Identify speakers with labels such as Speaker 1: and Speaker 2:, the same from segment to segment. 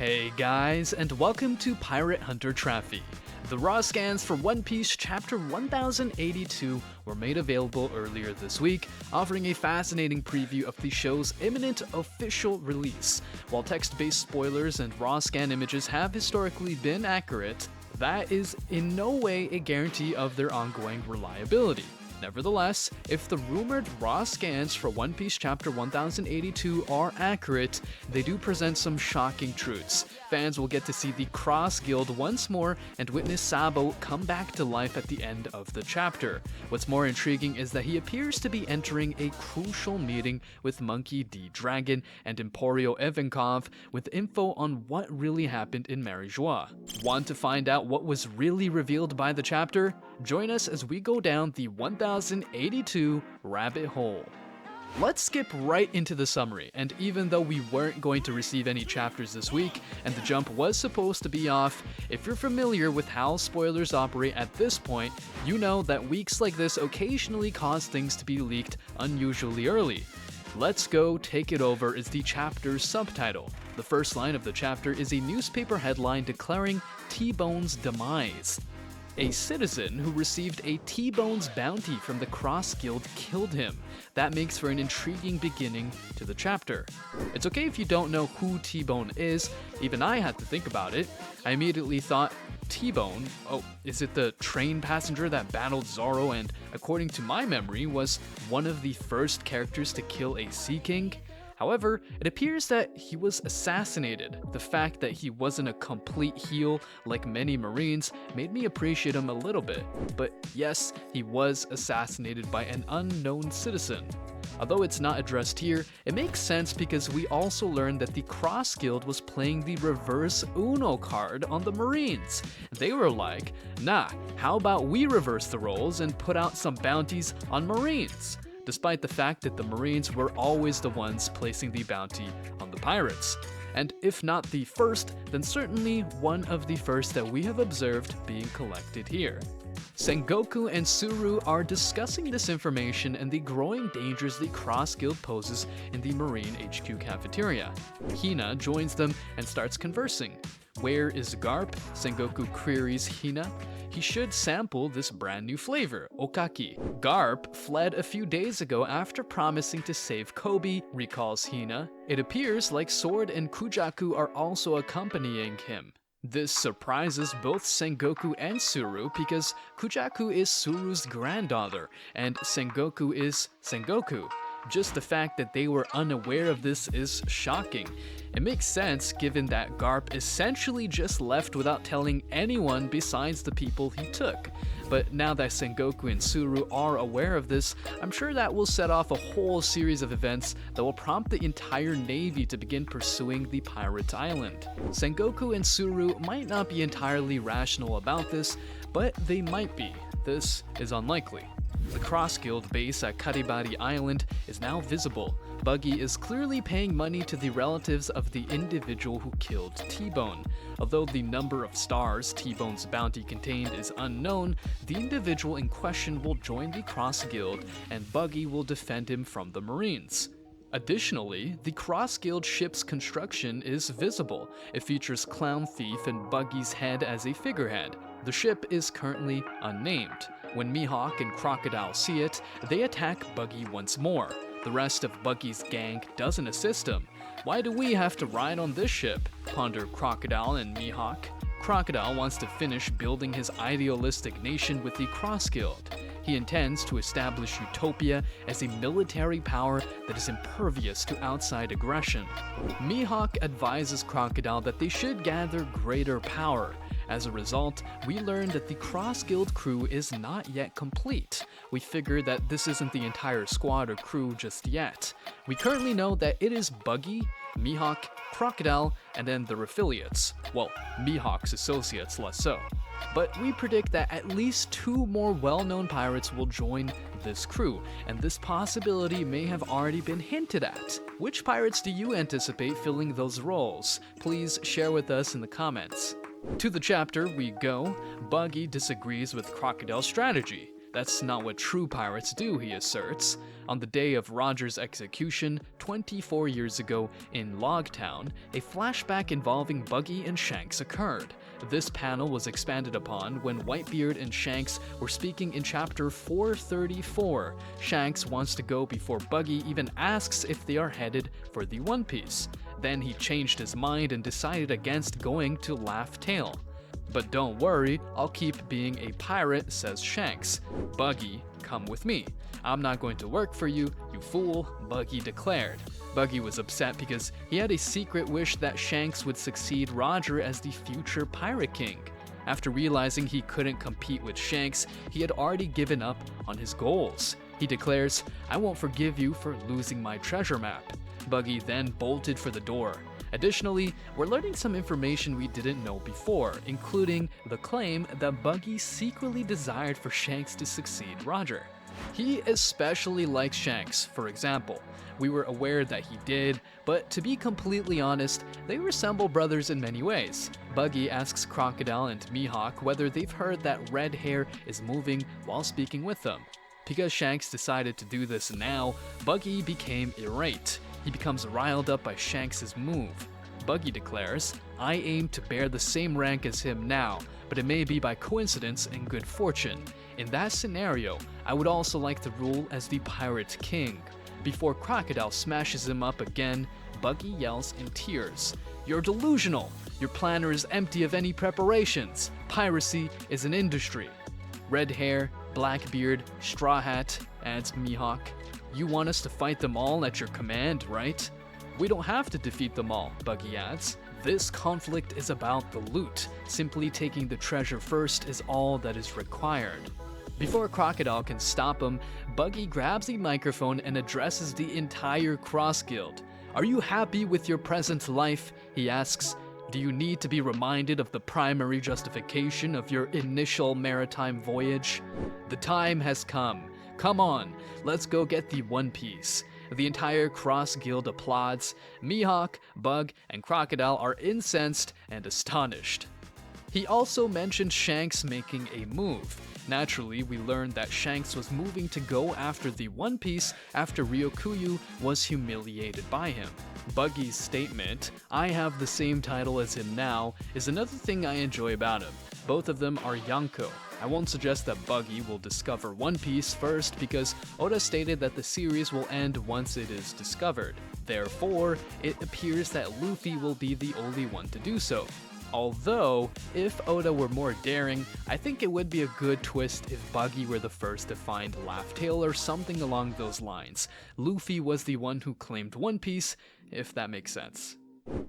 Speaker 1: Hey guys, and welcome to Pirate Hunter Trophy. The raw scans for One Piece Chapter 1082 were made available earlier this week, offering a fascinating preview of the show's imminent official release. While text-based spoilers and raw scan images have historically been accurate, that is in no way a guarantee of their ongoing reliability. Nevertheless, if the rumored raw scans for One Piece Chapter 1082 are accurate, they do present some shocking truths. Fans will get to see the Cross Guild once more and witness Sabo come back to life at the end of the chapter. What's more intriguing is that he appears to be entering a crucial meeting with Monkey D. Dragon and Emporio Ivankov with info on what really happened in Marijua. Want to find out what was really revealed by the chapter? Join us as we go down the 1082 rabbit hole. Let's skip right into the summary, and even though we weren't going to receive any chapters this week, and the jump was supposed to be off, if you're familiar with how spoilers operate at this point, you know that weeks like this occasionally cause things to be leaked unusually early. Let's Go Take It Over is the chapter's subtitle. The first line of the chapter is a newspaper headline declaring T-Bone's demise. A citizen who received a T-Bone's bounty from the Cross Guild killed him. That makes for an intriguing beginning to the chapter. It's okay if you don't know who T-Bone is, even I had to think about it. I immediately thought, T-Bone? Oh, is it the train passenger that battled Zoro and, according to my memory, was one of the first characters to kill a Sea King? However, it appears that he was assassinated. The fact that he wasn't a complete heel like many Marines made me appreciate him a little bit. But yes, he was assassinated by an unknown citizen. Although it's not addressed here, it makes sense because we also learned that the Cross Guild was playing the reverse Uno card on the Marines. They were like, nah, how about we reverse the roles and put out some bounties on Marines? Despite the fact that the Marines were always the ones placing the bounty on the pirates. And if not the first, then certainly one of the first that we have observed being collected here. Sengoku and Suru are discussing this information and the growing dangers the Cross Guild poses in the Marine HQ cafeteria. Hina joins them and starts conversing. Where is Garp? Sengoku queries Hina. He should sample this brand new flavor, Okaki. Garp fled a few days ago after promising to save Kobe, recalls Hina. It appears like Sword and Kujaku are also accompanying him. This surprises both Sengoku and Suru because Kujaku is Suru's granddaughter and Sengoku is Sengoku. Just the fact that they were unaware of this is shocking. It makes sense given that Garp essentially just left without telling anyone besides the people he took. But now that Sengoku and Suru are aware of this, I'm sure that will set off a whole series of events that will prompt the entire navy to begin pursuing the pirate island. Sengoku and Suru might not be entirely rational about this, but they might be. This is unlikely. The Cross Guild base at Karibari Island is now visible. Buggy is clearly paying money to the relatives of the individual who killed T-Bone. Although the number of stars T-Bone's bounty contained is unknown, the individual in question will join the Cross Guild and Buggy will defend him from the Marines. Additionally, the Cross Guild ship's construction is visible. It features Clown Thief and Buggy's head as a figurehead. The ship is currently unnamed. When Mihawk and Crocodile see it, they attack Buggy once more. The rest of Buggy's gang doesn't assist him. Why do we have to ride on this ship? Ponder Crocodile and Mihawk. Crocodile wants to finish building his idealistic nation with the Cross Guild. He intends to establish Utopia as a military power that is impervious to outside aggression. Mihawk advises Crocodile that they should gather greater power. As a result, we learn that the Cross Guild crew is not yet complete. We figure that this isn't the entire squad or crew just yet. We currently know that it is Buggy, Mihawk, Crocodile, and then their affiliates. Well, Mihawk's associates less so. But we predict that at least 2 more well-known pirates will join this crew, and this possibility may have already been hinted at. Which pirates do you anticipate filling those roles? Please share with us in the comments. To the chapter we go. Buggy disagrees with Crocodile's strategy. That's not what true pirates do, he asserts. On the day of Roger's execution, 24 years ago in Logtown, a flashback involving Buggy and Shanks occurred. This panel was expanded upon when Whitebeard and Shanks were speaking in chapter 434. Shanks wants to go before Buggy even asks if they are headed for the One Piece. Then he changed his mind and decided against going to Laugh Tale. But don't worry, I'll keep being a pirate, says Shanks. Buggy, come with me. I'm not going to work for you, you fool, Buggy declared. Buggy was upset because he had a secret wish that Shanks would succeed Roger as the future Pirate King. After realizing he couldn't compete with Shanks, he had already given up on his goals. He declares, I won't forgive you for losing my treasure map. Buggy then bolted for the door. Additionally, we're learning some information we didn't know before, including the claim that Buggy secretly desired for Shanks to succeed Roger. He especially likes Shanks, for example. We were aware that he did, but to be completely honest, they resemble brothers in many ways. Buggy asks Crocodile and Mihawk whether they've heard that red hair is moving while speaking with them. Because Shanks decided to do this now, Buggy became irate. He becomes riled up by Shanks' move. Buggy declares, I aim to bear the same rank as him now, but it may be by coincidence and good fortune. In that scenario, I would also like to rule as the Pirate King. Before Crocodile smashes him up again, Buggy yells in tears, You're delusional! Your planner is empty of any preparations. Piracy is an industry. Red hair, black beard, straw hat, adds Mihawk. You want us to fight them all at your command, right? We don't have to defeat them all, Buggy adds. This conflict is about the loot. Simply taking the treasure first is all that is required. Before Crocodile can stop him, Buggy grabs a microphone and addresses the entire Cross Guild. Are you happy with your present life? He asks. Do you need to be reminded of the primary justification of your initial maritime voyage? The time has come. Come on, let's go get the One Piece. The entire Cross Guild applauds. Mihawk, Bug, and Crocodile are incensed and astonished. He also mentioned Shanks making a move. Naturally, we learned that Shanks was moving to go after the One Piece after Ryokuyu was humiliated by him. Buggy's statement, I have the same title as him now, is another thing I enjoy about him. Both of them are Yonko. I won't suggest that Buggy will discover One Piece first because Oda stated that the series will end once it is discovered. Therefore, it appears that Luffy will be the only one to do so. Although, if Oda were more daring, I think it would be a good twist if Buggy were the first to find Laugh Tale or something along those lines. Luffy was the one who claimed One Piece, if that makes sense.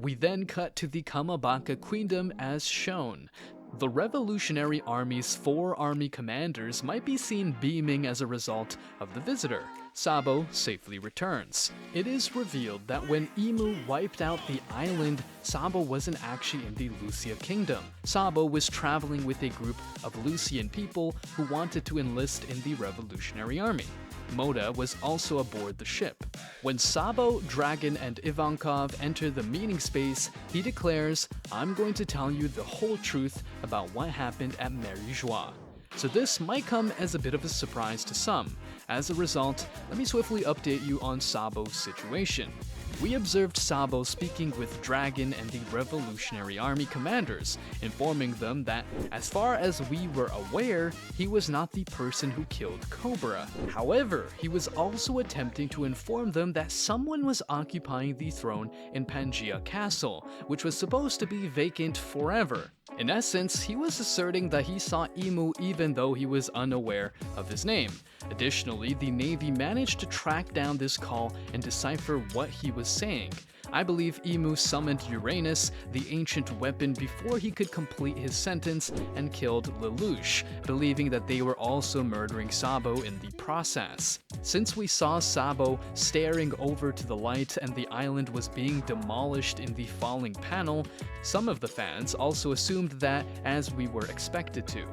Speaker 1: We then cut to the Kamabaka Queendom as shown. The Revolutionary Army's 4 army commanders might be seen beaming as a result of the visitor. Sabo safely returns. It is revealed that when Imu wiped out the island, Sabo wasn't actually in the Lucia Kingdom. Sabo was traveling with a group of Lucian people who wanted to enlist in the Revolutionary Army. Moda was also aboard the ship. When Sabo, Dragon, and Ivankov enter the meeting space, he declares, I'm going to tell you the whole truth about what happened at Marijua. So this might come as a bit of a surprise to some. As a result, let me swiftly update you on Sabo's situation. We observed Sabo speaking with Dragon and the Revolutionary Army commanders, informing them that, as far as we were aware, he was not the person who killed Cobra. However, he was also attempting to inform them that someone was occupying the throne in Pangaea Castle, which was supposed to be vacant forever. In essence, he was asserting that he saw Imu even though he was unaware of his name. Additionally, the Navy managed to track down this call and decipher what he was saying. I believe Imu summoned Uranus, the ancient weapon, before he could complete his sentence and killed Lelouch, believing that they were also murdering Sabo in the process. Since we saw Sabo staring over to the light and the island was being demolished in the falling panel, some of the fans also assumed that as we were expected to.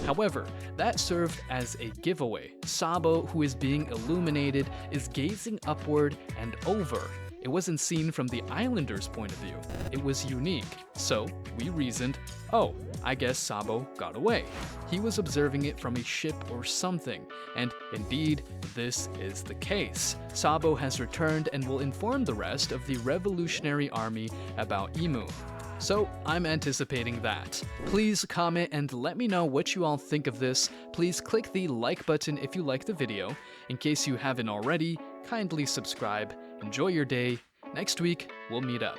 Speaker 1: However, that served as a giveaway. Sabo, who is being illuminated, is gazing upward and over. It wasn't seen from the islanders' point of view. It was unique. So, we reasoned, oh, I guess Sabo got away. He was observing it from a ship or something, and indeed, this is the case. Sabo has returned and will inform the rest of the Revolutionary Army about Imu. So, I'm anticipating that. Please comment and let me know what you all think of this. Please click the like button if you liked the video. In case you haven't already, kindly subscribe. Enjoy your day. Next week, we'll meet up.